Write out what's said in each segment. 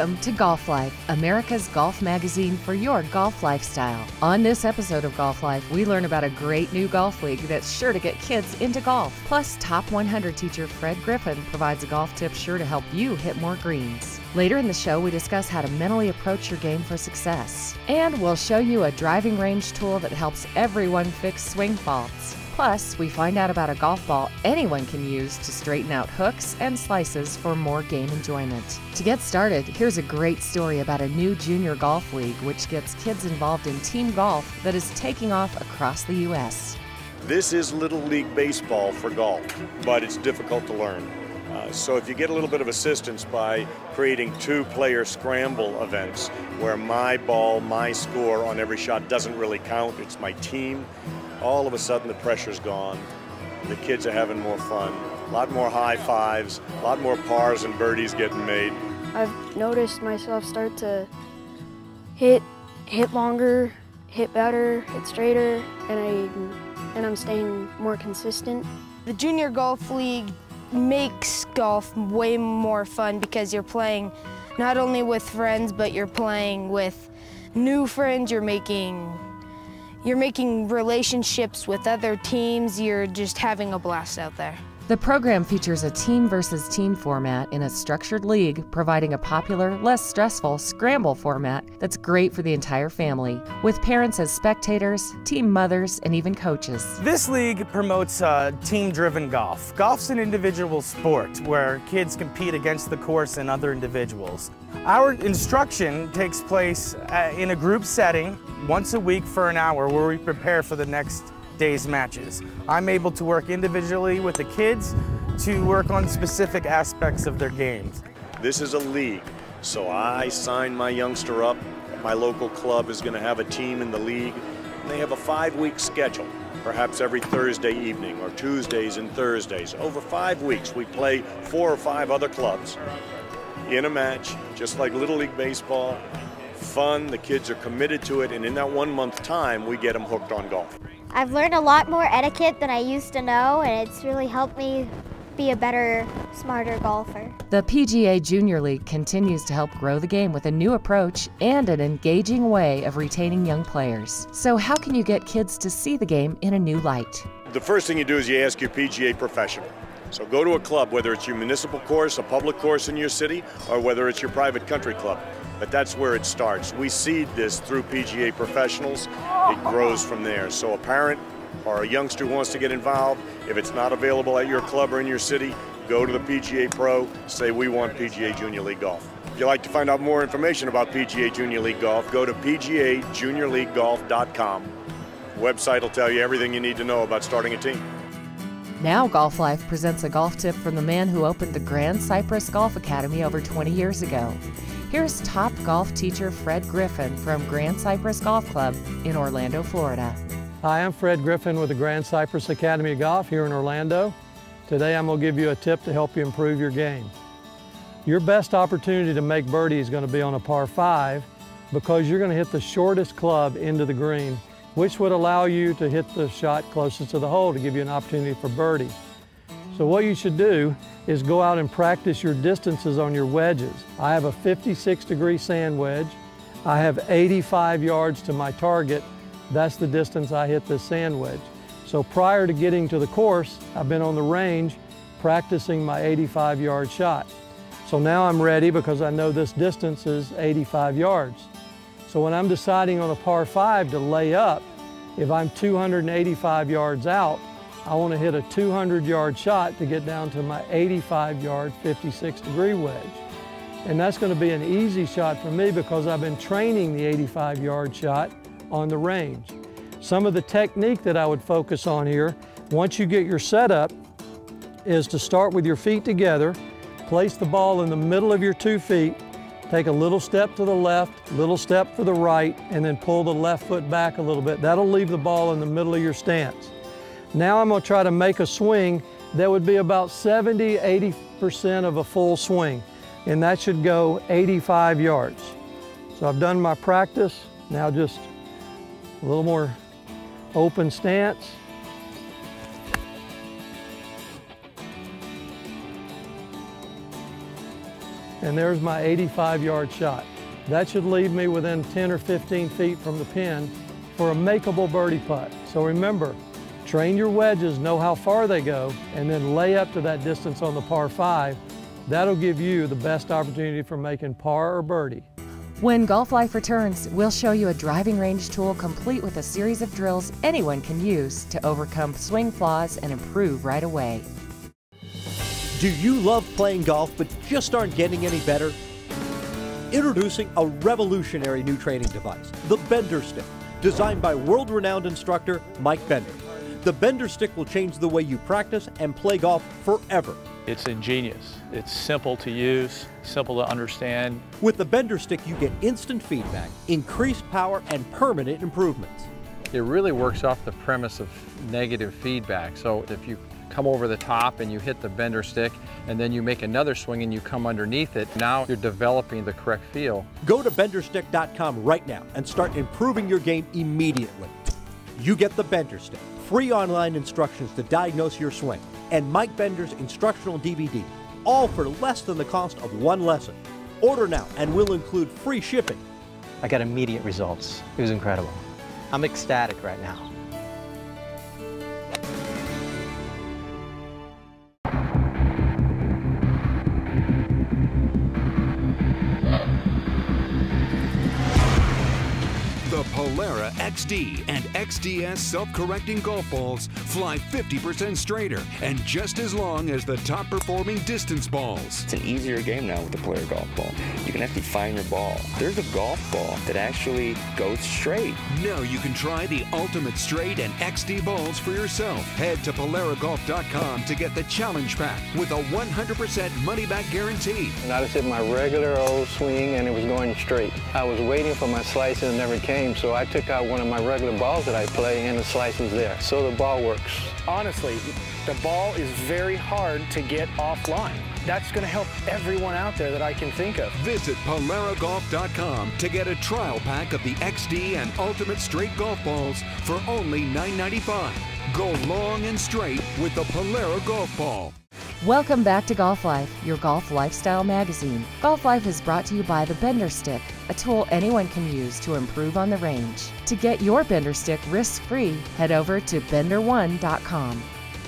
Welcome to Golf Life, America's golf magazine for your golf lifestyle. On this episode of Golf Life, we learn about a great new golf league that's sure to get kids into golf. Plus, Top 100 teacher Fred Griffin provides a golf tip sure to help you hit more greens. Later in the show, we discuss how to mentally approach your game for success. And we'll show you a driving range tool that helps everyone fix swing faults. Plus, we find out about a golf ball anyone can use to straighten out hooks and slices for more game enjoyment. To get started, here's a great story about a new junior golf league which gets kids involved in team golf that is taking off across the U.S. This is Little League Baseball for golf, but it's difficult to learn. So if you get a little bit of assistance by creating two-player scramble events where my ball, my score on every shot doesn't really count, it's my team, all of a sudden the pressure's gone. The kids are having more fun, a lot more high fives, a lot more pars and birdies getting made. I've noticed myself start to hit longer, hit better, hit straighter, and I'm staying more consistent. The Junior Golf League makes golf way more fun because you're playing not only with friends, but you're playing with new friends, you're making relationships with other teams, you're just having a blast out there. The program features a team versus team format in a structured league, providing a popular, less stressful scramble format that's great for the entire family, with parents as spectators, team mothers, and even coaches. This league promotes team-driven golf. Golf's an individual sport where kids compete against the course and other individuals. Our instruction takes place in a group setting once a week for an hour where we prepare for the next day's matches. I'm able to work individually with the kids to work on specific aspects of their games. This is a league, so I sign my youngster up. My local club is going to have a team in the league, and they have a 5-week schedule, perhaps every Thursday evening or Tuesdays and Thursdays. Over 5 weeks, we play 4 or 5 other clubs in a match, just like Little League Baseball. Fun, the kids are committed to it, and in that 1 month time, we get them hooked on golf. I've learned a lot more etiquette than I used to know, and it's really helped me be a better, smarter golfer. The PGA Junior League continues to help grow the game with a new approach and an engaging way of retaining young players. So how can you get kids to see the game in a new light? The first thing you do is you ask your PGA professional. So go to a club, whether it's your municipal course, a public course in your city, or whether it's your private country club. But that's where it starts. We seed this through PGA professionals. It grows from there. So a parent or a youngster who wants to get involved, if it's not available at your club or in your city, go to the PGA Pro, say we want PGA Junior League Golf. If you'd like to find out more information about PGA Junior League Golf, go to PGAJuniorLeagueGolf.com. The website will tell you everything you need to know about starting a team. Now Golf Life presents a golf tip from the man who opened the Grand Cypress Golf Academy over 20 years ago. Here's top golf teacher Fred Griffin from Grand Cypress Golf Club in Orlando, Florida. Hi, I'm Fred Griffin with the Grand Cypress Academy of Golf here in Orlando. Today I'm going to give you a tip to help you improve your game. Your best opportunity to make birdie is going to be on a par 5 because you're going to hit the shortest club into the green, which would allow you to hit the shot closest to the hole to give you an opportunity for birdie. So what you should do is go out and practice your distances on your wedges. I have a 56-degree sand wedge. I have 85 yards to my target. That's the distance I hit this sand wedge. So prior to getting to the course, I've been on the range practicing my 85-yard shot. So now I'm ready because I know this distance is 85 yards. So when I'm deciding on a par 5 to lay up, if I'm 285 yards out, I want to hit a 200-yard shot to get down to my 85-yard 56-degree wedge. And that's going to be an easy shot for me because I've been training the 85-yard shot on the range. Some of the technique that I would focus on here, once you get your setup, is to start with your feet together, place the ball in the middle of your 2 feet, take a little step to the left, little step to the right, and then pull the left foot back a little bit. That'll leave the ball in the middle of your stance. Now I'm going to try to make a swing that would be about 70–80% of a full swing, and that should go 85 yards. So I've done my practice, now just a little more open stance. and there's my 85-yard shot. That should leave me within 10 or 15 feet from the pin for a makeable birdie putt. So remember, train your wedges, know how far they go, and then lay up to that distance on the par 5. That'll give you the best opportunity for making par or birdie. When Golf Life returns, we'll show you a driving range tool complete with a series of drills anyone can use to overcome swing flaws and improve right away. Do you love playing golf but just aren't getting any better? Introducing a revolutionary new training device, the BenderStik, designed by world-renowned instructor Mike Bender. The BenderStik will change the way you practice and play golf forever. It's ingenious. It's simple to use, simple to understand. With the BenderStik, you get instant feedback, increased power, and permanent improvements. It really works off the premise of negative feedback. So if you come over the top and you hit the BenderStik, and then you make another swing and you come underneath it, now you're developing the correct feel. Go to BenderStik.com right now and start improving your game immediately. You get the BenderStik, free online instructions to diagnose your swing, and Mike Bender's instructional DVD, all for less than the cost of one lesson. Order now and we'll include free shipping. I got immediate results. It was incredible. I'm ecstatic right now. The Polara XD and XDS self-correcting golf balls fly 50% straighter and just as long as the top-performing distance balls. It's an easier game now with the Polara golf ball. You can actually find your ball. There's a golf ball that actually goes straight. Now you can try the ultimate straight and XD balls for yourself. Head to PolaraGolf.com to get the challenge pack with a 100% money-back guarantee. And I just hit my regular old swing and it was going straight. I was waiting for my slice and it never came. So I took out one of my regular balls that I play and the slice was there. So the ball works. Honestly, the ball is very hard to get offline. That's going to help everyone out there that I can think of. Visit PolaraGolf.com to get a trial pack of the XD and Ultimate Straight golf balls for only $9.95. Go long and straight with the Polara golf ball. Welcome back to Golf Life, your golf lifestyle magazine. Golf Life is brought to you by the BenderStik, a tool anyone can use to improve on the range. To get your BenderStik risk-free, head over to bender1.com.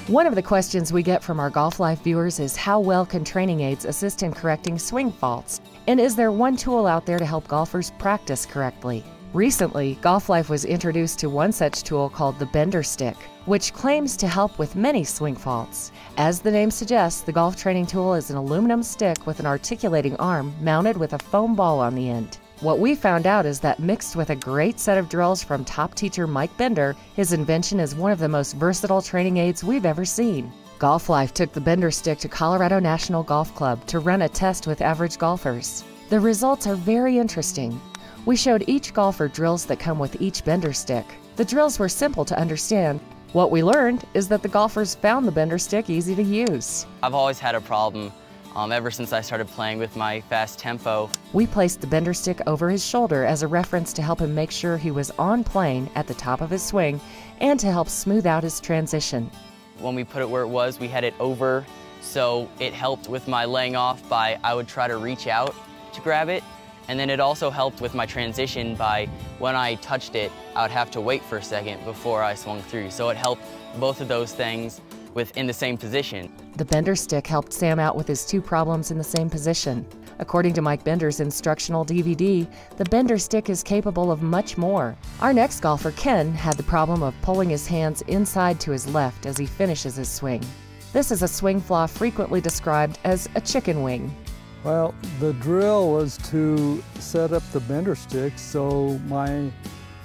One of the questions we get from our Golf Life viewers is how well can training aids assist in correcting swing faults? And is there one tool out there to help golfers practice correctly? Recently, Golf Life was introduced to one such tool called the BenderStik, which claims to help with many swing faults. As the name suggests, the golf training tool is an aluminum stick with an articulating arm mounted with a foam ball on the end. What we found out is that mixed with a great set of drills from top teacher Mike Bender, his invention is one of the most versatile training aids we've ever seen. Golf Life took the BenderStik to Colorado National Golf Club to run a test with average golfers. The results are very interesting. We showed each golfer drills that come with each BenderStik. The drills were simple to understand. What we learned is that the golfers found the BenderStik easy to use. I've always had a problem ever since I started playing with my fast tempo. We placed the BenderStik over his shoulder as a reference to help him make sure he was on plane at the top of his swing and to help smooth out his transition. When we put it where it was, we had it over, so it helped with my laying off by I would try to reach out to grab it. And then it also helped with my transition by when I touched it, I would have to wait for a second before I swung through. So it helped both of those things in the same position. The BenderStik helped Sam out with his two problems in the same position. According to Mike Bender's instructional DVD, the BenderStik is capable of much more. Our next golfer, Ken, had the problem of pulling his hands inside to his left as he finishes his swing. This is a swing flaw frequently described as a chicken wing. Well, the drill was to set up the BenderStik so my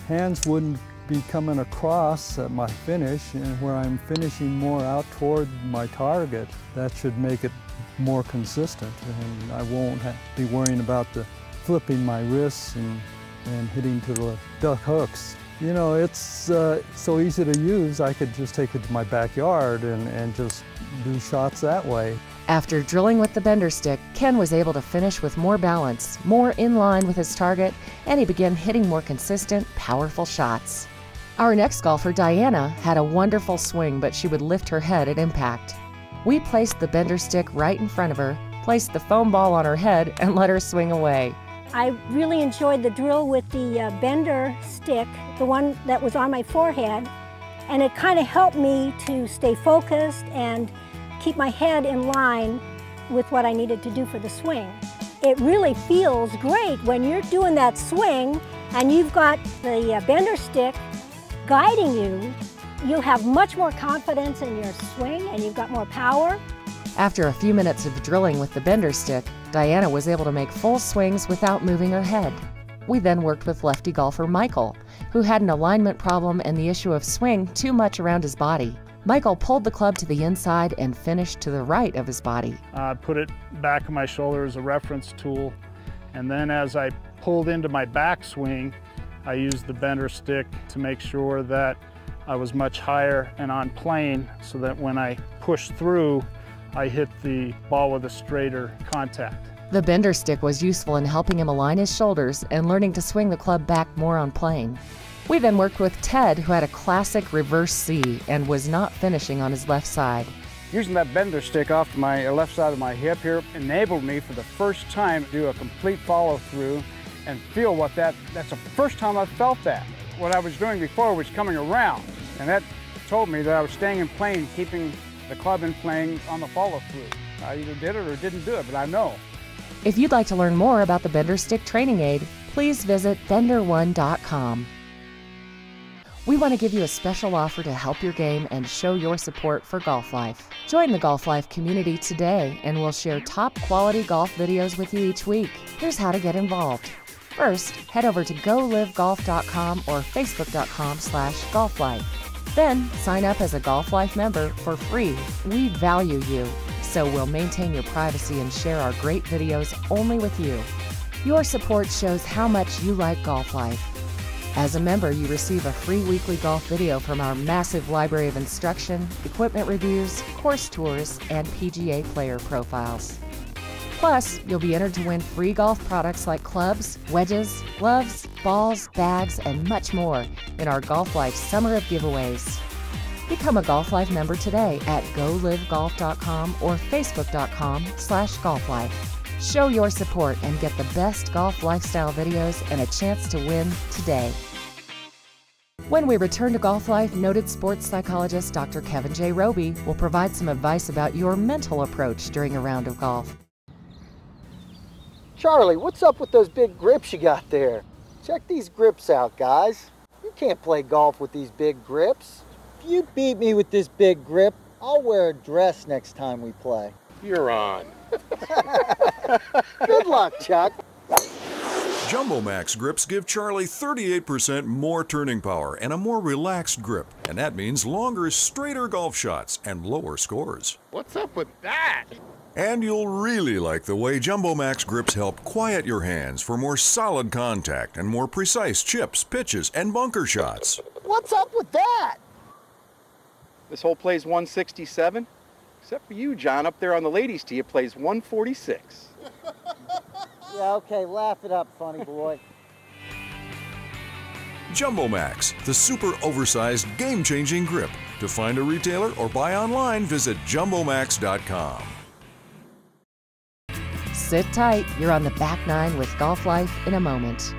hands wouldn't be coming across at my finish, and where I'm finishing more out toward my target. That should make it more consistent, and I won't be worrying about the flipping my wrists and hitting to the duck hooks. You know, it's so easy to use. I could just take it to my backyard and just do shots that way. After drilling with the BenderStik, Ken was able to finish with more balance, more in line with his target, and he began hitting more consistent, powerful shots. Our next golfer, Diana, had a wonderful swing, but she would lift her head at impact. We placed the BenderStik right in front of her, placed the foam ball on her head, and let her swing away. I really enjoyed the drill with the BenderStik, the one that was on my forehead, and it kind of helped me to stay focused and keep my head in line with what I needed to do for the swing. It really feels great when you're doing that swing and you've got the BenderStik guiding you. You'll have much more confidence in your swing and you've got more power. After a few minutes of drilling with the BenderStik, Diana was able to make full swings without moving her head. We then worked with lefty golfer Michael, who had an alignment problem and the issue of swing too much around his body. Michael pulled the club to the inside and finished to the right of his body. I put it back of my shoulder as a reference tool, and then as I pulled into my backswing, I used the BenderStik to make sure that I was much higher and on plane so that when I pushed through, I hit the ball with a straighter contact. The BenderStik was useful in helping him align his shoulders and learning to swing the club back more on plane. We then worked with Ted, who had a classic reverse C and was not finishing on his left side. Using that BenderStik off to my left side of my hip here enabled me for the first time to do a complete follow through and feel what that's the first time I've felt that. What I was doing before was coming around, and that told me that I was staying in plane, keeping the club in plane on the follow through. I either did it or didn't do it, but I know. If you'd like to learn more about the BenderStik training aid, please visit bender1.com. We want to give you a special offer to help your game and show your support for Golf Life. Join the Golf Life community today and we'll share top quality golf videos with you each week. Here's how to get involved. First, head over to golivegolf.com or facebook.com/golflife. Then, sign up as a Golf Life member for free. We value you, so we'll maintain your privacy and share our great videos only with you. Your support shows how much you like Golf Life. As a member, you receive a free weekly golf video from our massive library of instruction, equipment reviews, course tours, and PGA player profiles. Plus, you'll be entered to win free golf products like clubs, wedges, gloves, balls, bags, and much more in our Golf Life Summer of Giveaways. Become a Golf Life member today at golivegolf.com or facebook.com/golflife. Show your support and get the best golf lifestyle videos and a chance to win today. When we return to Golf Life, noted sports psychologist Dr. Kevin J. Roby will provide some advice about your mental approach during a round of golf. Charlie, what's up with those big grips you got there? Check these grips out, guys. You can't play golf with these big grips. If you beat me with this big grip, I'll wear a dress next time we play. You're on. Good luck, Chuck. Jumbo Max grips give Charlie 38% more turning power and a more relaxed grip, and that means longer, straighter golf shots and lower scores. What's up with that? And you'll really like the way Jumbo Max grips help quiet your hands for more solid contact and more precise chips, pitches, and bunker shots. What's up with that? This hole plays 167. Except for you, John, up there on the ladies' tee, it plays 146. Yeah, okay, laugh it up, funny boy. Jumbo Max, the super oversized, game-changing grip. To find a retailer or buy online, visit jumbomax.com. Sit tight, you're on the back nine with Golf Life in a moment.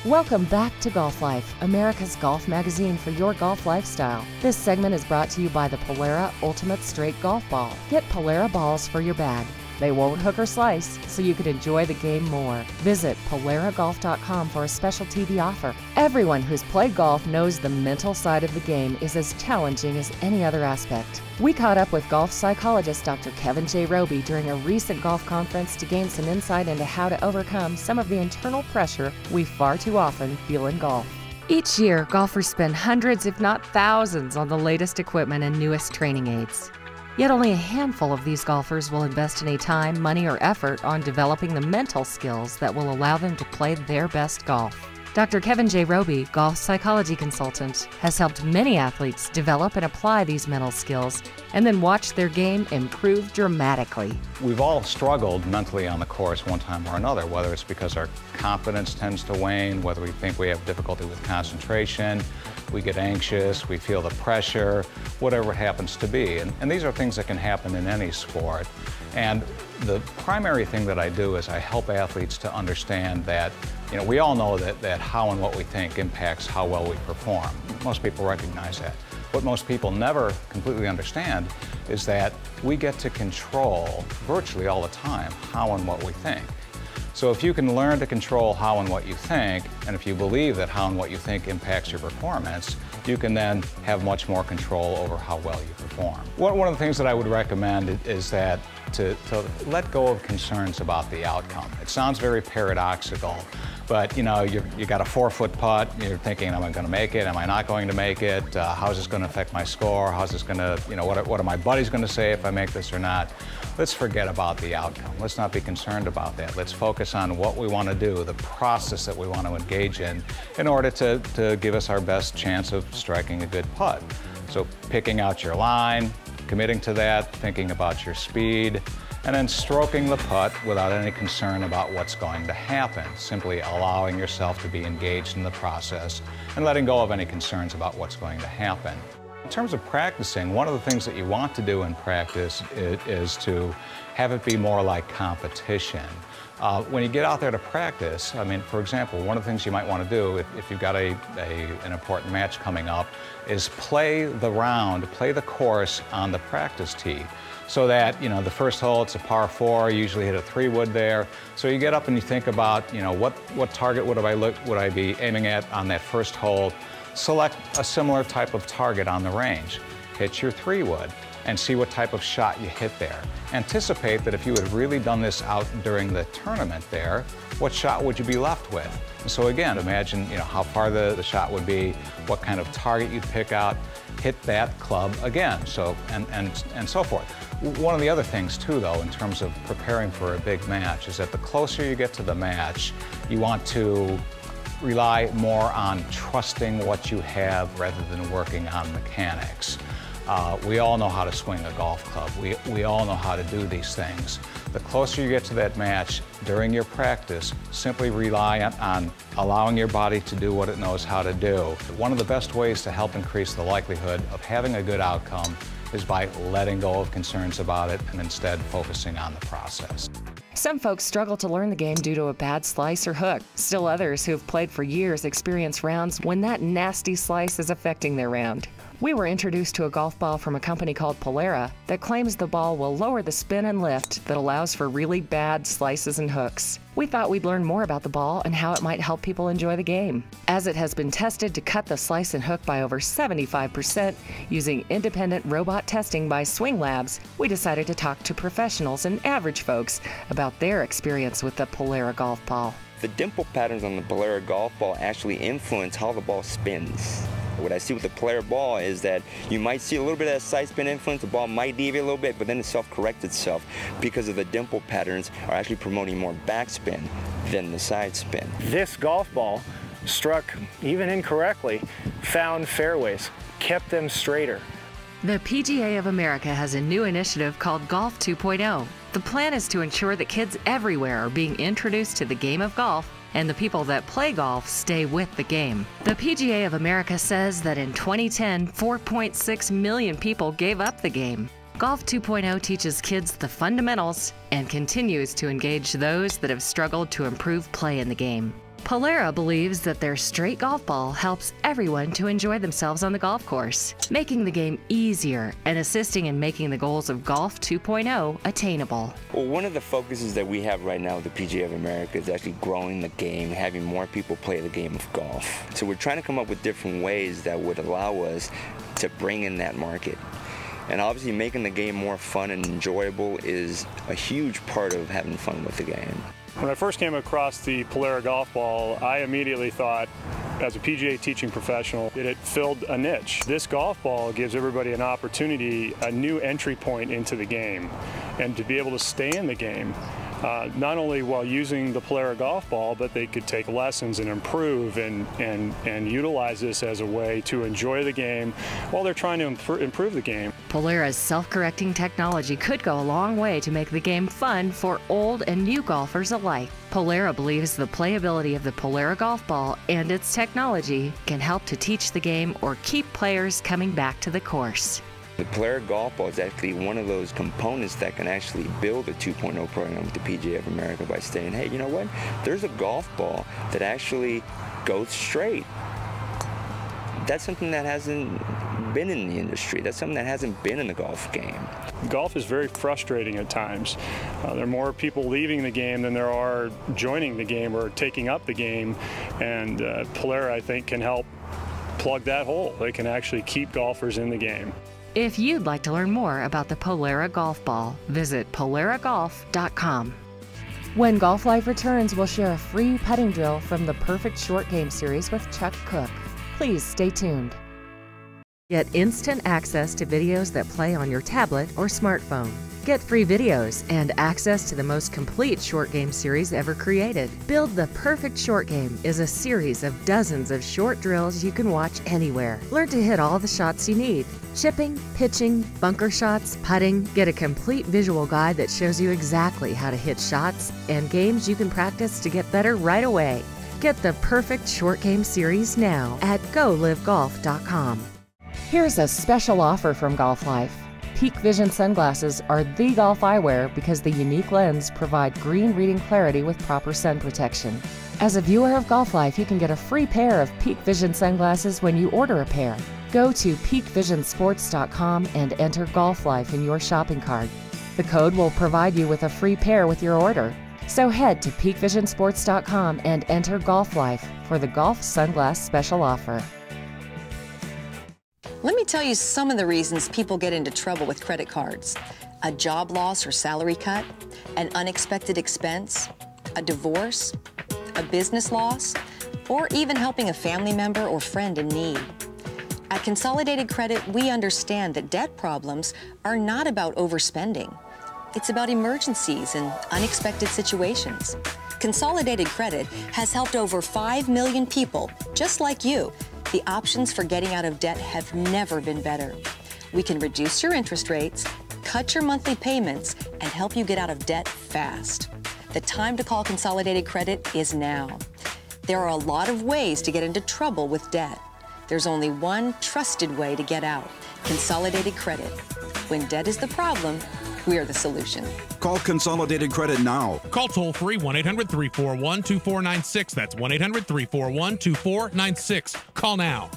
Welcome back to Golf Life, America's golf magazine for your golf lifestyle. This segment is brought to you by the Polera Ultimate Straight Golf Ball. Get Polera balls for your bag. They won't hook or slice, so you can enjoy the game more. Visit poleragolf.com for a special TV offer. Everyone who's played golf knows the mental side of the game is as challenging as any other aspect. We caught up with golf psychologist Dr. Kevin J. Roby during a recent golf conference to gain some insight into how to overcome some of the internal pressure we far too often feel in golf. Each year, golfers spend hundreds, if not thousands, on the latest equipment and newest training aids. Yet only a handful of these golfers will invest any time, money, or effort on developing the mental skills that will allow them to play their best golf. Dr. Kevin J. Roby, golf psychology consultant, has helped many athletes develop and apply these mental skills and then watch their game improve dramatically. We've all struggled mentally on the course one time or another, whether it's because our confidence tends to wane, whether we think we have difficulty with concentration, we get anxious, we feel the pressure, whatever it happens to be. And these are things that can happen in any sport. And the primary thing that I do is I help athletes to understand that, we all know that how and what we think impacts how well we perform. Most people recognize that. What most people never completely understand is that we get to control virtually all the time how and what we think. So if you can learn to control how and what you think, and if you believe that how and what you think impacts your performance, you can then have much more control over how well you perform. One of the things that I would recommend is that to let go of concerns about the outcome. It sounds very paradoxical, but you got a 4-foot putt, you're thinking, am I going to make it? Am I not going to make it? How's this going to affect my score? How's this going to, what are my buddies going to say if I make this or not? Let's forget about the outcome. Let's not be concerned about that. Let's focus on what we want to do, the process that we want to engage in order to give us our best chance of striking a good putt. So picking out your line, committing to that, thinking about your speed, and then stroking the putt without any concern about what's going to happen. Simply allowing yourself to be engaged in the process and letting go of any concerns about what's going to happen. In terms of practicing, one of the things that you want to do in practice is to have it be more like competition. When you get out there to practice, for example, one of the things you might want to do if you've got an important match coming up is play the course on the practice tee. So that, the first hole, it's a par 4, you usually hit a 3-wood there. So you get up and you think about, what target would I be aiming at on that first hole? Select a similar type of target on the range. Hit your 3-wood and see what type of shot you hit there. Anticipate that if you had really done this out during the tournament there, what shot would you be left with? And so again, imagine how far the shot would be, what kind of target you'd pick out, hit that club again, so and so forth. One of the other things too, though, in terms of preparing for a big match, is that the closer you get to the match, you want to rely more on trusting what you have rather than working on mechanics. We all know how to swing a golf club. We all know how to do these things. The closer you get to that match during your practice, simply rely on allowing your body to do what it knows how to do. One of the best ways to help increase the likelihood of having a good outcome is by letting go of concerns about it and instead focusing on the process. Some folks struggle to learn the game due to a bad slice or hook. Still others who have played for years experience rounds when that nasty slice is affecting their round. We were introduced to a golf ball from a company called Polera that claims the ball will lower the spin and lift that allows for really bad slices and hooks. We thought we'd learn more about the ball and how it might help people enjoy the game. As it has been tested to cut the slice and hook by over 75% using independent robot testing by Swing Labs, we decided to talk to professionals and average folks about their experience with the Polera golf ball. The dimple patterns on the Polera golf ball actually influence how the ball spins. What I see with the Polera ball is that you might see a little bit of that side spin influence, the ball might deviate a little bit, but then it self-corrects itself because of the dimple patterns are actually promoting more backspin than the side spin. This golf ball struck, even incorrectly, found fairways, kept them straighter. The PGA of America has a new initiative called Golf 2.0. The plan is to ensure that kids everywhere are being introduced to the game of golf and the people that play golf stay with the game. The PGA of America says that in 2010, 4.6 million people gave up the game. Golf 2.0 teaches kids the fundamentals and continues to engage those that have struggled to improve play in the game. Polera believes that their straight golf ball helps everyone to enjoy themselves on the golf course, making the game easier and assisting in making the goals of Golf 2.0 attainable. Well, one of the focuses that we have right now with the PGA of America is actually growing the game, having more people play the game of golf. So we're trying to come up with different ways that would allow us to bring in that market. And obviously making the game more fun and enjoyable is a huge part of having fun with the game. When I first came across the Polera golf ball, I immediately thought, as a PGA teaching professional, that it filled a niche. This golf ball gives everybody an opportunity, a new entry point into the game. And to be able to stay in the game, not only while using the Polara golf ball, but they could take lessons and improve and utilize this as a way to enjoy the game while they're trying to improve the game. Polara's self-correcting technology could go a long way to make the game fun for old and new golfers alike. Polara believes the playability of the Polara golf ball and its technology can help to teach the game or keep players coming back to the course. The Polara golf ball is actually one of those components that can actually build a 2.0 program with the PGA of America by saying, hey, you know what? There's a golf ball that actually goes straight. That's something that hasn't been in the industry. That's something that hasn't been in the golf game. Golf is very frustrating at times. There are more people leaving the game than there are joining the game or taking up the game, and Polara, I think, can help plug that hole. They can actually keep golfers in the game. If you'd like to learn more about the Polara golf ball, visit polaragolf.com. When Golf Life returns, we'll share a free putting drill from the Perfect Short Game series with Chuck Cook. Please stay tuned. Get instant access to videos that play on your tablet or smartphone. Get free videos and access to the most complete short game series ever created. Build the Perfect Short Game is a series of dozens of short drills you can watch anywhere. Learn to hit all the shots you need. Chipping, pitching, bunker shots, putting. Get a complete visual guide that shows you exactly how to hit shots and games you can practice to get better right away. Get the Perfect Short Game series now at golivegolf.com. Here's a special offer from Golf Life. Peak Vision sunglasses are the golf eyewear because the unique lens provide green reading clarity with proper sun protection. As a viewer of Golf Life, you can get a free pair of Peak Vision sunglasses when you order a pair. Go to peakvisionsports.com and enter Golf Life in your shopping cart. The code will provide you with a free pair with your order. So head to peakvisionsports.com and enter Golf Life for the golf sunglass special offer. Let me tell you some of the reasons people get into trouble with credit cards. A job loss or salary cut, an unexpected expense, a divorce, a business loss, or even helping a family member or friend in need. At Consolidated Credit, we understand that debt problems are not about overspending. It's about emergencies and unexpected situations. Consolidated Credit has helped over 5 million people, just like you. The options for getting out of debt have never been better. We can reduce your interest rates, cut your monthly payments, and help you get out of debt fast. The time to call Consolidated Credit is now. There are a lot of ways to get into trouble with debt. There's only one trusted way to get out: Consolidated Credit. When debt is the problem, we're the solution. Call Consolidated Credit now. Call toll-free 1-800-341-2496. That's 1-800-341-2496. Call now.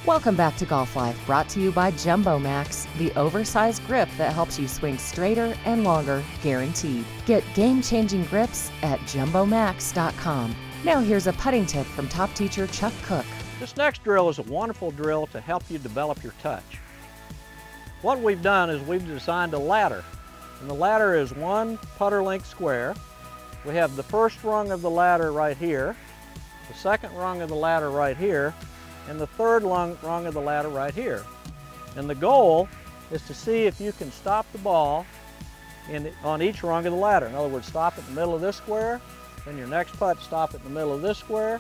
Welcome back to Golf Life, brought to you by Jumbo Max, the oversized grip that helps you swing straighter and longer, guaranteed. Get game-changing grips at jumbomax.com. Now here's a putting tip from top teacher Chuck Cook. This next drill is a wonderful drill to help you develop your touch. What we've done is we've designed a ladder, and the ladder is one putter length square. We have the first rung of the ladder right here, the second rung of the ladder right here, and the third rung of the ladder right here. And the goal is to see if you can stop the ball on each rung of the ladder. In other words, stop at the middle of this square, then your next putt stop at the middle of this square,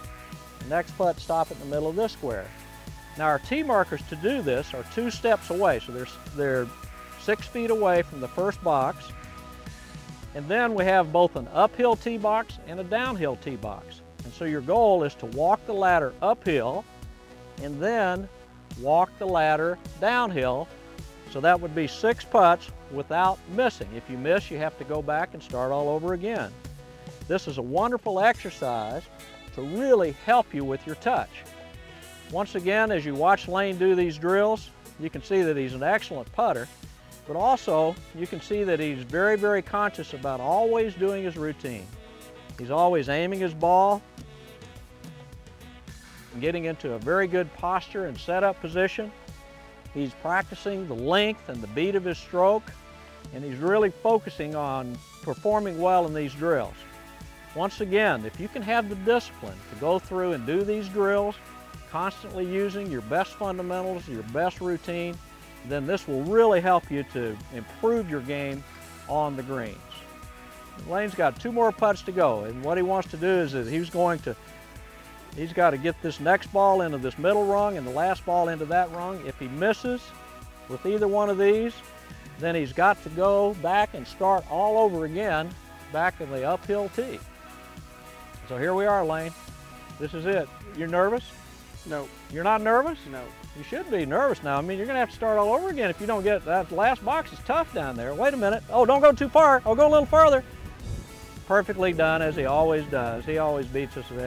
the next putt stop at the middle of this square. Now our tee markers to do this are 2 steps away, so they're 6 feet away from the first box. And then we have both an uphill tee box and a downhill tee box. And so your goal is to walk the ladder uphill and then walk the ladder downhill. So that would be 6 putts without missing. If you miss, you have to go back and start all over again. This is a wonderful exercise to really help you with your touch. Once again, as you watch Lane do these drills, you can see that he's an excellent putter, but also you can see that he's very, very conscious about always doing his routine. He's always aiming his ball, getting into a very good posture and setup position. He's practicing the length and the beat of his stroke, and he's really focusing on performing well in these drills. Once again, if you can have the discipline to go through and do these drills, constantly using your best fundamentals, your best routine, then this will really help you to improve your game on the greens. Lane's got 2 more putts to go, and what he wants to do is that he's got to get this next ball into this middle rung and the last ball into that rung. If he misses with either one of these, then he's got to go back and start all over again back in the uphill tee. So here we are, Lane. This is it. You're nervous? No. You're not nervous? No. You should be nervous now. I mean, you're going to have to start all over again if you don't get that last box. Is tough down there. Wait a minute. Oh, don't go too far. Oh, go a little further. Perfectly done, as he always does. He always beats us at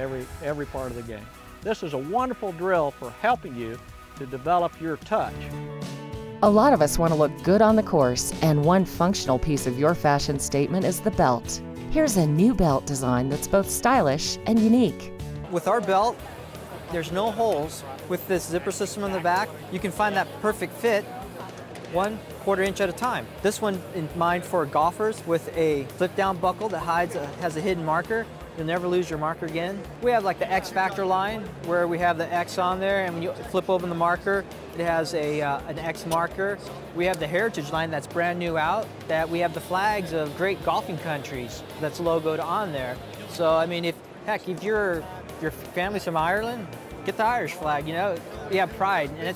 every part of the game. This is a wonderful drill for helping you to develop your touch. A lot of us want to look good on the course, and one functional piece of your fashion statement is the belt. Here's a new belt design that's both stylish and unique. With our belt, there's no holes. With this zipper system on the back, you can find that perfect fit 1/4 inch at a time. This one in mind for golfers with a flip down buckle that has a hidden marker. You'll never lose your marker again. We have like the X Factor line where we have the X on there, and when you flip open the marker, it has an X marker. We have the Heritage line that's brand new out, that we have the flags of great golfing countries that's logoed on there. So I mean, if your family's from Ireland, get the Irish flag, you know. We have pride, and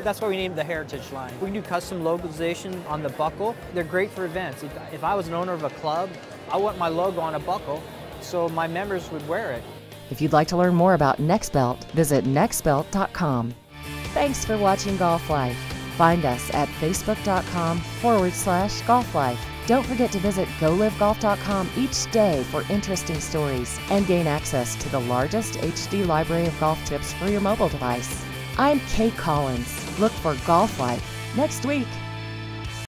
that's why we named the Heritage line. We can do custom localization on the buckle. They're great for events. If I was an owner of a club, I want my logo on a buckle so my members would wear it. If you'd like to learn more about NextBelt, visit nextbelt.com. Thanks for watching Golf Life. Find us at facebook.com/Golf Life. Don't forget to visit golivegolf.com each day for interesting stories and gain access to the largest HD library of golf tips for your mobile device. I'm Kate Collins. Look for Golf Life next week.